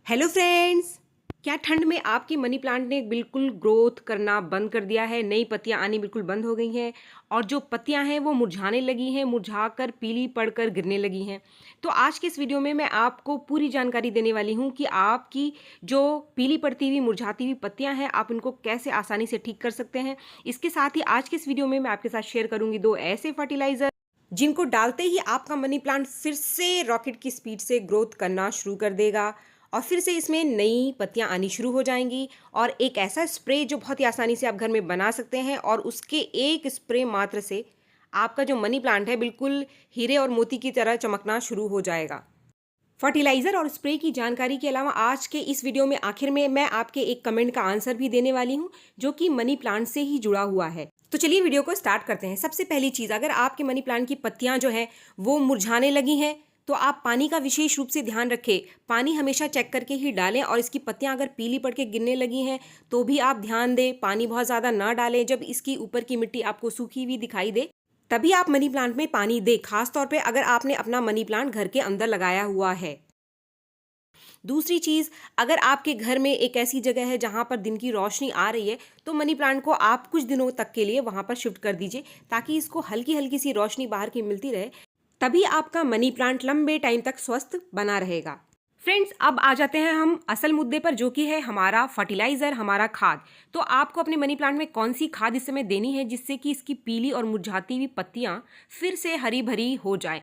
Hello friends. क्या ठंड में आपके मनी प्लांट ने बिल्कुल ग्रोथ करना बंद कर दिया है? नई पत्तियां आनी बिल्कुल बंद हो गई हैं और जो पत्तियां हैं वो मुरझाने लगी हैं, मुरझाकर पीली पड़कर गिरने लगी हैं। तो आज के इस वीडियो में मैं आपको पूरी जानकारी देने वाली हूं कि आपकी जो पीली पड़ती हुई मुरझाती हुई पत्तियां हैं आप इनको कैसे आसानी से ठीक कर सकते हैं। इसके साथ ही आज के इस वीडियो में मैं आपके साथ शेयर करूंगी 2 ऐसे फर्टिलाइजर जिनको डालते ही आपका मनी प्लांट फिर से रॉकेट की स्पीड से ग्रोथ करना शुरू कर देगा और फिर से इसमें नई पत्तियां आनी शुरू हो जाएंगी। और एक ऐसा स्प्रे जो बहुत ही आसानी से आप घर में बना सकते हैं और उसके एक स्प्रे मात्र से आपका जो मनी प्लांट है बिल्कुल हीरे और मोती की तरह चमकना शुरू हो जाएगा। फर्टिलाइजर और स्प्रे की जानकारी के अलावा आज के इस वीडियो में आखिर में मैं आपके एक कमेंट का आंसर भी देने वाली हूं जो कि मनी प्लांट से ही जुड़ा हुआ है। तो चलिए वीडियो को स्टार्ट करते हैं। सबसे पहली चीज, अगर आपके मनी प्लांट की पत्तियां जो हैं वो मुरझाने लगी हैं तो आप पानी का विशेष रूप से ध्यान रखें। पानी हमेशा चेक करके ही डालें और इसकी पत्तियां अगर पीली पड़ के गिरने लगी हैं तो भी आप ध्यान दें, पानी बहुत ज़्यादा ना डालें। जब इसकी ऊपर की मिट्टी आपको सूखी हुई दिखाई दे तभी आप मनी प्लांट में पानी दें, खास तौर पे अगर आपने अपना मनी प्लांट घर के अंदर लगाया हुआ है। दूसरी चीज़, अगर आपके घर में एक ऐसी जगह है जहाँ पर दिन की रोशनी आ रही है तो मनी प्लांट को आप कुछ दिनों तक के लिए वहाँ पर शिफ्ट कर दीजिए ताकि इसको हल्की हल्की सी रोशनी बाहर की मिलती रहे। तभी आपका मनी प्लांट लंबे टाइम तक स्वस्थ बना रहेगा। फ्रेंड्स, अब आ जाते हैं हम असल मुद्दे पर जो कि है हमारा फर्टिलाइजर, हमारा खाद। तो आपको अपने मनी प्लांट में कौन सी खाद इस समय देनी है जिससे कि इसकी पीली और मुरझाती हुई पत्तियां फिर से हरी भरी हो जाए।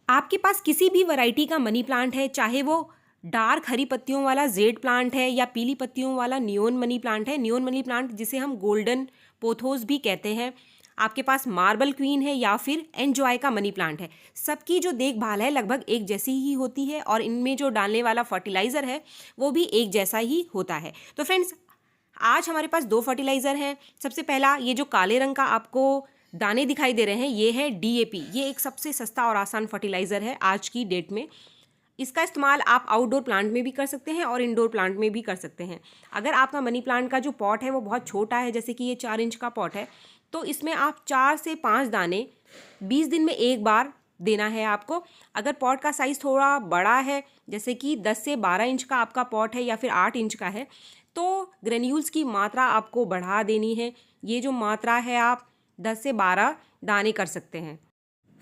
आपके पास किसी भी वैरायटी का मनी प्लांट है, चाहे वो डार्क हरी पत्तियों वाला जेड प्लांट है या पीली पत्तियों वाला नियोन मनी प्लांट है। नियोन मनी प्लांट जिसे हम गोल्डन पोथोस भी कहते हैं। आपके पास मार्बल क्वीन है या फिर एनजॉय का मनी प्लांट है। सबकी जो देखभाल है लगभग एक जैसी ही होती है और इनमें जो डालने वाला फर्टिलाइजर है वो भी एक जैसा ही होता है। तो फ्रेंड्स, आज हमारे पास 2 फर्टिलाइजर हैं। सबसे पहला, ये जो काले रंग का आपको दाने दिखाई दे रहे हैं ये है डीएपी। ये एक सबसे सस्ता और आसान फर्टिलाइजर है आज की डेट में। इसका इस्तेमाल आप आउटडोर प्लांट में भी कर सकते हैं और इंडोर प्लांट में भी कर सकते हैं। अगर आपका मनी प्लांट का जो पॉट है वो बहुत छोटा है, जैसे कि ये 4 इंच का पॉट है, तो इसमें आप 4 से 5 दाने 20 दिन में एक बार देना है आपको। अगर पॉट का साइज़ थोड़ा बड़ा है, जैसे कि 10 से 12 इंच का आपका पॉट है या फिर 8 इंच का है, तो ग्रेन्यूल्स की मात्रा आपको बढ़ा देनी है। ये जो मात्रा है आप 10 से 12 दाने कर सकते हैं।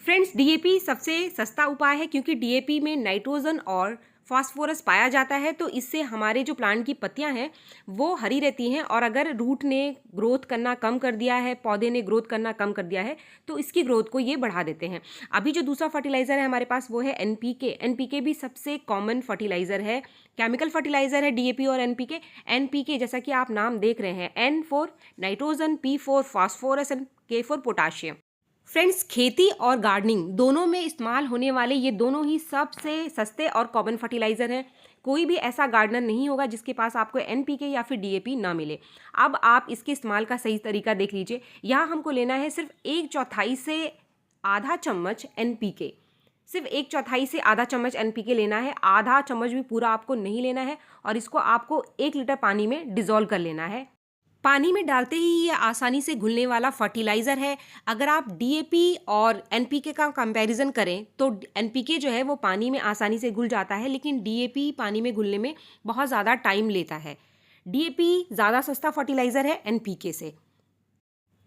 फ्रेंड्स, डीएपी सबसे सस्ता उपाय है क्योंकि डीएपी में नाइट्रोजन और फास्फोरस पाया जाता है, तो इससे हमारे जो प्लांट की पत्तियां हैं वो हरी रहती हैं। और अगर रूट ने ग्रोथ करना कम कर दिया है, पौधे ने ग्रोथ करना कम कर दिया है, तो इसकी ग्रोथ को ये बढ़ा देते हैं। अभी जो दूसरा फर्टिलाइजर है हमारे पास वो है एनपीके। एनपीके भी सबसे कॉमन फर्टिलाइजर है, केमिकल फर्टिलाइजर है डीएपी और एनपीके। एनपीके जैसा कि आप नाम देख रहे हैं, N for nitrogen, P for phosphorus and K for potassium. Friends, खेती और गार्डनिंग दोनों में इस्तेमाल होने वाले ये दोनों ही सबसे सस्ते और कॉमन फर्टिलाइजर हैं। कोई भी ऐसा गार्डनर नहीं होगा जिसके पास आपको एनपीके या फिर डीएपी ना मिले। अब आप इसके इस्तेमाल का सही तरीका देख लीजिए। यहाँ हमको लेना है सिर्फ 1/4 से आधा चम्मच एनपीके। सिर्फ 1/4 से आधा चम्मच एनपीके लेना है, आधा चम्मच भी पूरा आपको नहीं लेना है। और इसको आपको 1 लीटर पानी में डिजोल्व कर लेना है। पानी में डालते ही ये आसानी से घुलने वाला फर्टिलाइज़र है। अगर आप डीएपी और एनपीके का कंपैरिजन करें तो एनपीके जो है वो पानी में आसानी से घुल जाता है, लेकिन डीएपी पानी में घुलने में बहुत ज़्यादा टाइम लेता है। डीएपी ज़्यादा सस्ता फर्टिलाइज़र है एनपीके से।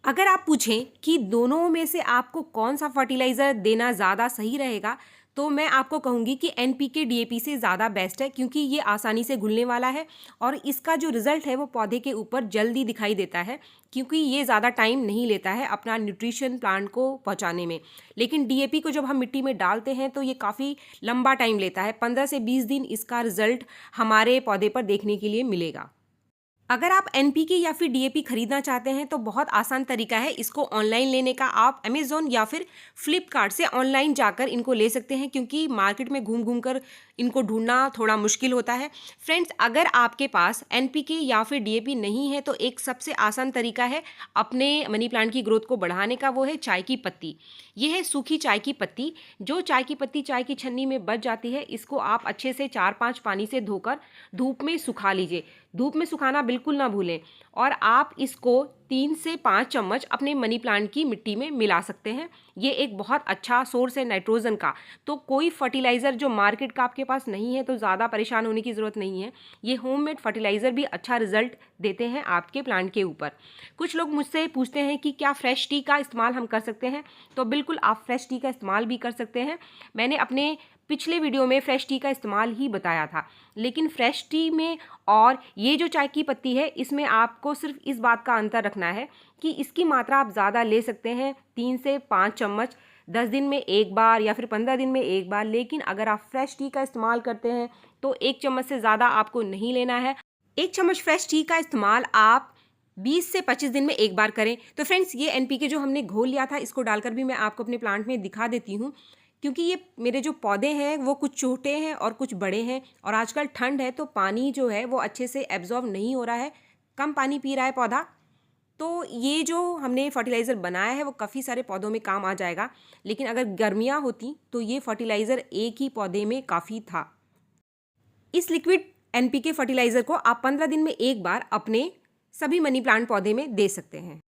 अगर आप पूछें कि दोनों में से आपको कौन सा फर्टिलाइज़र देना ज़्यादा सही रहेगा, तो मैं आपको कहूँगी कि एनपीके डीएपी से ज़्यादा बेस्ट है क्योंकि ये आसानी से घुलने वाला है और इसका जो रिज़ल्ट है वो पौधे के ऊपर जल्दी दिखाई देता है क्योंकि ये ज़्यादा टाइम नहीं लेता है अपना न्यूट्रिशन प्लांट को पहुँचाने में। लेकिन डीएपी को जब हम मिट्टी में डालते हैं तो ये काफ़ी लंबा टाइम लेता है, 15 से 20 दिन इसका रिज़ल्ट हमारे पौधे पर देखने के लिए मिलेगा। अगर आप एनपीके या फिर डीएपी खरीदना चाहते हैं तो बहुत आसान तरीका है इसको ऑनलाइन लेने का। आप अमेज़ॉन या फिर फ्लिपकार्ट से ऑनलाइन जाकर इनको ले सकते हैं क्योंकि मार्केट में घूम घूम कर इनको ढूंढना थोड़ा मुश्किल होता है। फ्रेंड्स, अगर आपके पास एनपीके या फिर डीएपी नहीं है तो एक सबसे आसान तरीका है अपने मनी प्लांट की ग्रोथ को बढ़ाने का, वो है चाय की पत्ती। ये है सूखी चाय की पत्ती। जो चाय की पत्ती चाय की छन्नी में बच जाती है, इसको आप अच्छे से 4-5 पानी से धोकर धूप में सुखा लीजिए। धूप में सुखाना बिल्कुल ना भूलें और आप इसको 3 से 5 चम्मच अपने मनी प्लांट की मिट्टी में मिला सकते हैं। ये एक बहुत अच्छा सोर्स है नाइट्रोजन का। तो कोई फर्टिलाइज़र जो मार्केट का आपके पास नहीं है तो ज़्यादा परेशान होने की ज़रूरत नहीं है। ये होममेड फर्टिलाइज़र भी अच्छा रिजल्ट देते हैं आपके प्लांट के ऊपर। कुछ लोग मुझसे पूछते हैं कि क्या फ्रेश टी का इस्तेमाल हम कर सकते हैं? तो बिल्कुल आप फ्रेश टी का इस्तेमाल भी कर सकते हैं। मैंने अपने पिछले वीडियो में फ्रेश टी का इस्तेमाल ही बताया था। लेकिन फ्रेश टी में और ये जो चाय की पत्ती है, इसमें आपको सिर्फ इस बात का अंतर रखना है कि इसकी मात्रा आप ज़्यादा ले सकते हैं, 3 से 5 चम्मच 10 दिन में एक बार या फिर 15 दिन में एक बार। लेकिन अगर आप फ्रेश टी का इस्तेमाल करते हैं तो 1 चम्मच से ज़्यादा आपको नहीं लेना है। 1 चम्मच फ्रेश टी का इस्तेमाल आप 20 से 25 दिन में एक बार करें। तो फ्रेंड्स, ये एनपीके जो हमने घोल लिया था, इसको डालकर भी मैं आपको अपने प्लांट में दिखा देती हूँ। क्योंकि ये मेरे जो पौधे हैं वो कुछ छोटे हैं और कुछ बड़े हैं, और आजकल ठंड है तो पानी जो है वो अच्छे से एब्जॉर्ब नहीं हो रहा है, कम पानी पी रहा है पौधा। तो ये जो हमने फर्टिलाइज़र बनाया है वो काफ़ी सारे पौधों में काम आ जाएगा। लेकिन अगर गर्मियाँ होती तो ये फर्टिलाइज़र एक ही पौधे में काफ़ी था। इस लिक्विड एनपीके फर्टिलाइज़र को आप 15 दिन में एक बार अपने सभी मनी प्लांट पौधे में दे सकते हैं।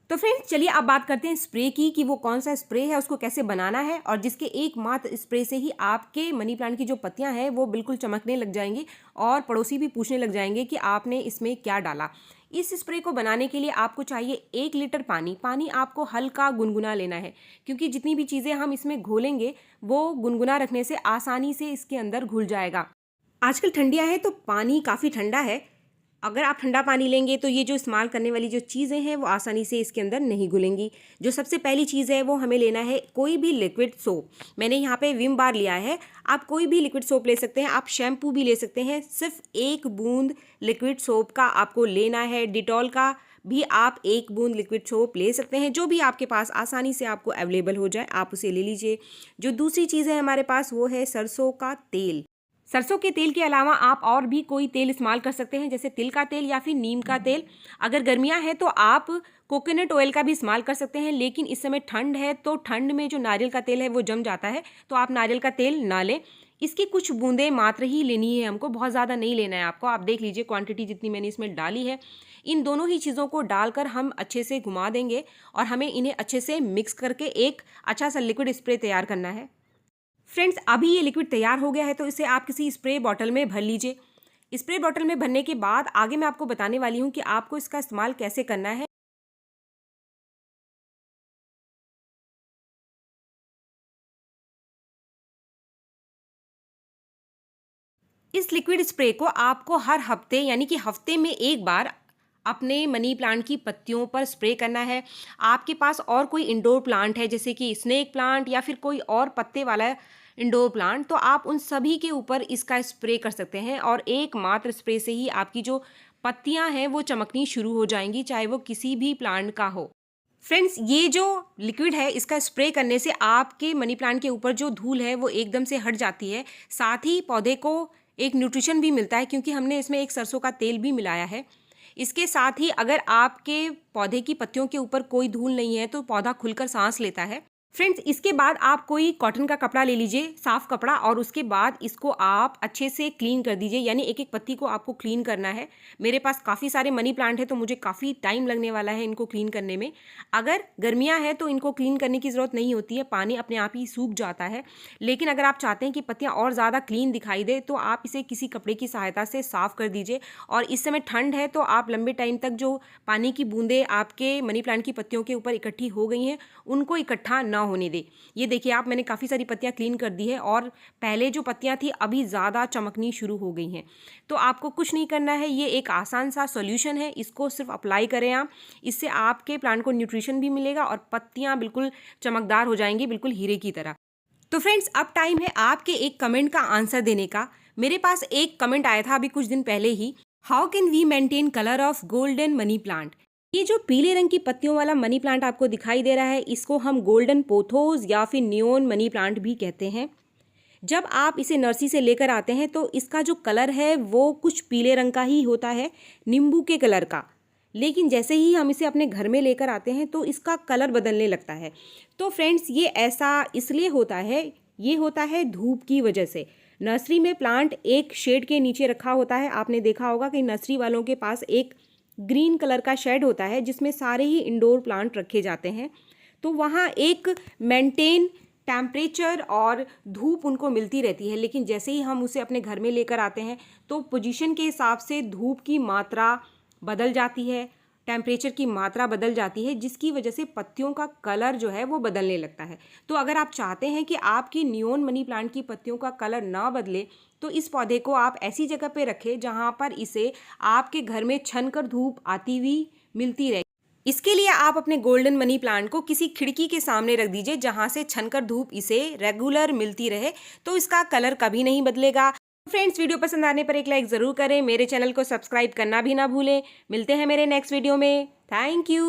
तो फ्रेंड्स, चलिए अब बात करते हैं स्प्रे की, कि वो कौन सा स्प्रे है, उसको कैसे बनाना है, और जिसके एकमात्र स्प्रे से ही आपके मनी प्लांट की जो पत्तियां हैं वो बिल्कुल चमकने लग जाएंगी और पड़ोसी भी पूछने लग जाएंगे कि आपने इसमें क्या डाला। इस स्प्रे को बनाने के लिए आपको चाहिए 1 लीटर पानी। पानी आपको हल्का गुनगुना लेना है, क्योंकि जितनी भी चीज़ें हम इसमें घोलेंगे वो गुनगुना रखने से आसानी से इसके अंदर घुल जाएगा। आजकल ठंडियाँ हैं तो पानी काफ़ी ठंडा है। अगर आप ठंडा पानी लेंगे तो ये जो इस्तेमाल करने वाली जो चीज़ें हैं वो आसानी से इसके अंदर नहीं घुलेंगी। जो सबसे पहली चीज़ है वो हमें लेना है कोई भी लिक्विड सोप। मैंने यहाँ पे विम बार लिया है, आप कोई भी लिक्विड सोप ले सकते हैं, आप शैम्पू भी ले सकते हैं। सिर्फ 1 बूंद लिक्विड सोप का आपको लेना है। डिटॉल का भी आप 1 बूंद लिक्विड सोप ले सकते हैं, जो भी आपके पास आसानी से आपको अवेलेबल हो जाए आप उसे ले लीजिए। जो दूसरी चीज़ है हमारे पास वो है सरसों का तेल। सरसों के तेल के अलावा आप और भी कोई तेल इस्तेमाल कर सकते हैं, जैसे तिल का तेल या फिर नीम का तेल। अगर गर्मियां हैं तो आप कोकोनट ऑयल का भी इस्तेमाल कर सकते हैं, लेकिन इस समय ठंड है तो ठंड में जो नारियल का तेल है वो जम जाता है, तो आप नारियल का तेल ना लें। इसकी कुछ बूंदें मात्र ही लेनी है हमको, बहुत ज़्यादा नहीं लेना है आपको। आप देख लीजिए क्वांटिटी जितनी मैंने इसमें डाली है। इन दोनों ही चीज़ों को डालकर हम अच्छे से घुमा देंगे और हमें इन्हें अच्छे से मिक्स करके एक अच्छा सा लिक्विड स्प्रे तैयार करना है। फ्रेंड्स, अभी ये लिक्विड तैयार हो गया है तो इसे आप किसी स्प्रे बॉटल में भर लीजिए। स्प्रे बॉटल में भरने के बाद आगे मैं आपको बताने वाली हूँ कि आपको इसका इस्तेमाल कैसे करना है। इस लिक्विड स्प्रे को आपको हर हफ्ते यानी कि हफ्ते में एक बार अपने मनी प्लांट की पत्तियों पर स्प्रे करना है। आपके पास और कोई इंडोर प्लांट है जैसे कि स्नेक प्लांट या फिर कोई और पत्ते वाला इंडोर प्लांट, तो आप उन सभी के ऊपर इसका स्प्रे कर सकते हैं और एकमात्र स्प्रे से ही आपकी जो पत्तियां हैं वो चमकनी शुरू हो जाएंगी, चाहे वो किसी भी प्लांट का हो। फ्रेंड्स, ये जो लिक्विड है इसका स्प्रे करने से आपके मनी प्लांट के ऊपर जो धूल है वो एकदम से हट जाती है। साथ ही पौधे को एक न्यूट्रिशन भी मिलता है, क्योंकि हमने इसमें एक सरसों का तेल भी मिलाया है। इसके साथ ही अगर आपके पौधे की पत्तियों के ऊपर कोई धूल नहीं है तो पौधा खुलकर सांस लेता है। फ्रेंड्स, इसके बाद आप कोई कॉटन का कपड़ा ले लीजिए, साफ कपड़ा, और उसके बाद इसको आप अच्छे से क्लीन कर दीजिए, यानी एक एक पत्ती को आपको क्लीन करना है। मेरे पास काफ़ी सारे मनी प्लांट है तो मुझे काफ़ी टाइम लगने वाला है इनको क्लीन करने में। अगर गर्मियां हैं तो इनको क्लीन करने की ज़रूरत नहीं होती है, पानी अपने आप ही सूख जाता है। लेकिन अगर आप चाहते हैं कि पत्तियाँ और ज़्यादा क्लीन दिखाई दे तो आप इसे किसी कपड़े की सहायता से साफ़ कर दीजिए। और इस समय ठंड है तो आप लंबे टाइम तक जो पानी की बूंदें आपके मनी प्लांट की पत्तियों के ऊपर इकट्ठी हो गई हैं उनको इकट्ठा ना होने दे। ये देखिए आप, मैंने काफ़ी सारी पत्तियां क्लीन कर दी है और पहले जो पत्तियां थी अभी ज़्यादा चमकनी शुरू हो गई हैं। तो आपको कुछ नहीं करना है, ये एक आसान सा सॉल्यूशन है, इसको सिर्फ अप्लाई करें आप। इससे आपके प्लांट को न्यूट्रिशन भी मिलेगा और पत्तियां बिल्कुल चमकदार हो जाएंगी, बिल्कुल हीरे की तरह। तो फ्रेंड्स, अब टाइम है आपके एक कमेंट का आंसर देने का। मेरे पास एक कमेंट आया था अभी कुछ दिन पहले ही, how can we maintain colour of golden money plant. ये जो पीले रंग की पत्तियों वाला मनी प्लांट आपको दिखाई दे रहा है इसको हम गोल्डन पोथोस या फिर नियोन मनी प्लांट भी कहते हैं। जब आप इसे नर्सरी से लेकर आते हैं तो इसका जो कलर है वो कुछ पीले रंग का ही होता है, नींबू के कलर का। लेकिन जैसे ही हम इसे अपने घर में लेकर आते हैं तो इसका कलर बदलने लगता है। तो फ्रेंड्स, ये ऐसा इसलिए होता है, ये होता है धूप की वजह से। नर्सरी में प्लांट एक शेड के नीचे रखा होता है, आपने देखा होगा कि नर्सरी वालों के पास एक ग्रीन कलर का शेड होता है जिसमें सारे ही इंडोर प्लांट रखे जाते हैं। तो वहाँ एक मेंटेन टेम्परेचर और धूप उनको मिलती रहती है, लेकिन जैसे ही हम उसे अपने घर में लेकर आते हैं तो पोजीशन के हिसाब से धूप की मात्रा बदल जाती है, टेम्परेचर की मात्रा बदल जाती है, जिसकी वजह से पत्तियों का कलर जो है वो बदलने लगता है। तो अगर आप चाहते हैं कि आपकी नियोन मनी प्लांट की पत्तियों का कलर ना बदले तो इस पौधे को आप ऐसी जगह पे रखें जहाँ पर इसे आपके घर में छनकर धूप आती हुई मिलती रहे। इसके लिए आप अपने गोल्डन मनी प्लांट को किसी खिड़की के सामने रख दीजिए जहाँ से छनकर धूप इसे रेगुलर मिलती रहे, तो इसका कलर कभी नहीं बदलेगा। फ्रेंड्स, वीडियो पसंद आने पर एक लाइक ज़रूर करें, मेरे चैनल को सब्सक्राइब करना भी ना भूलें। मिलते हैं मेरे नेक्स्ट वीडियो में। Thank you.